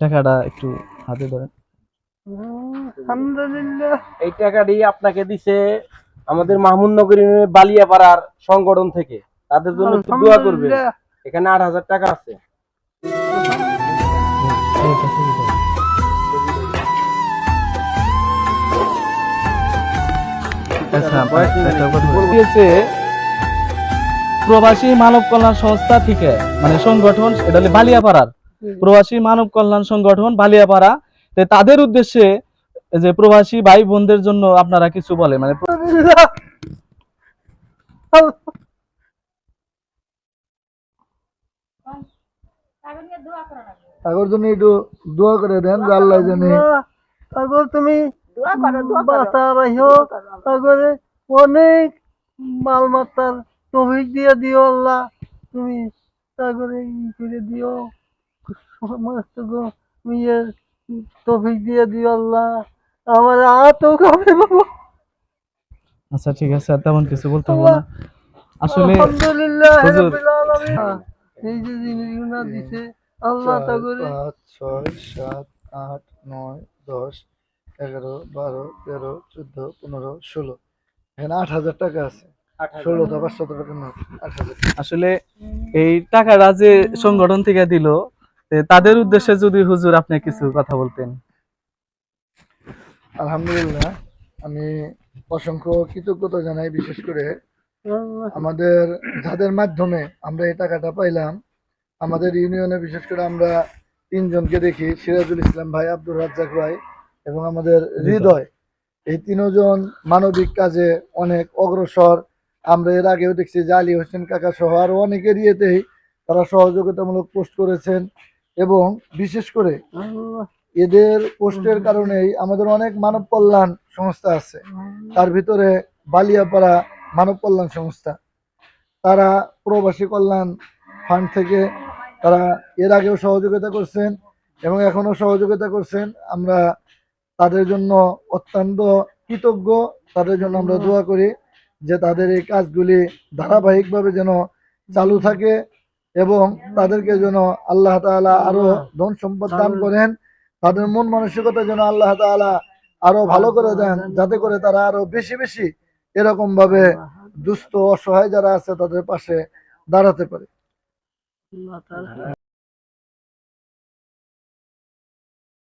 টাকাটা একটু হাতে ধরেন। আলহামদুলিল্লাহ। এই টাকাটি আপনাকে দিছে আমাদের মাহমুদনগর ইউনিয়নের বালিয়াপাড়ার সংগঠন থেকে। তাদের জন্য একটু দোয়া করবেন। আলহামদুলিল্লাহ। এখানে 8,000 টাকা আছে। প্রবাসী মানব কল্যাণ সংস্থা থেকে, মানে সংগঠন, এটা হলো বালিয়াপাড়ার প্রবাসী মানব কল্যাণ সংগঠন বালিয়াপাড়া। তাদের উদ্দেশ্যে যে প্রবাসী ভাই বোনদের জন্য আপনারা কিছু বলে, মানে তাগর জন্য একটু দোয়া করে দেন যে আল্লাহ জানে তাগর তুমি বাঁচা রাখো, তাগরে অনেক মালমাত্রার তৌফিক দিয়ে দিও আল্লাহ, তুমি তাগরে ই করে দিও, সমস্ত ইয়ের তৌফিক দিয়ে দিও আল্লাহ। আমার হাতও কাঁপে বাবা। আচ্ছা ঠিক আছে, আর তেমন কিছু বলতে হবে না আসলে। আলহামদুলিল্লাহ হুজুর, রাব্বিল আলামিন। এই যে জিনিসগুলো দিছে আল্লাহ তাগরে 5, 6, 7, 8, 9, 10, 11, 12, 13, 14, 15, 16, এখানে 8,000 টাকা আছে। 16 টা 500 টাকা নোট। 8,000। আসলে এই টাকাটা যে সংগঠন থেকে দিল, তাদের উদ্দেশ্যে যদি হুজুর আপনি কিছু কথা বলতেন। আলহামদুলিল্লাহ, আমি অসংখ্য কৃতজ্ঞতা জানাই, বিশেষ করে আমাদের যাদের মাধ্যমে আমরা এই টাকাটা পাইলাম। আমাদের ইউনিয়নে বিশেষ করে আমরা 3 জনকে দেখি, সিরাজুল ইসলাম ভাই, আব্দুর রাজ্জাক ভাই এবং আমাদের হৃদয়। এই 3 জন মানবিক কাজে অনেক অগ্রসর। আমরা এর আগেও দেখছি যে আলী হোসেন কাকা সহ আরো অনেকের ইয়েতেই তারা সহযোগিতামূলক পোস্ট করেছেন, এবং বিশেষ করে এদের পোস্টের কারণেই আমাদের অনেক মানব কল্যাণ সংস্থা আছে। তার ভিতরে বালিয়াপাড়া মানব কল্যাণ সংস্থা, তারা প্রবাসী কল্যাণ ফান্ড থেকে তারা এর আগেও সহযোগিতা করছেন এবং এখনো সহযোগিতা করছেন। আমরা তাদের জন্য অত্যন্ত কৃতজ্ঞ। তাদের জন্য আমরা দোয়া করি যে তাদের এই কাজগুলি ধারাবাহিকভাবে যেন চালু থাকে এবং তাদেরকে যেন আল্লাহ তাআলা আরো ধন সম্পদ দান করেন। তাদের মন মানসিকতা যেন আল্লাহ তাআলা আরো ভালো করে দেন, যাতে করে তারা আরো বেশি বেশি এরকম ভাবে দুস্থ অসহায় যারা আছে তাদের পাশে দাঁড়াতে পারে।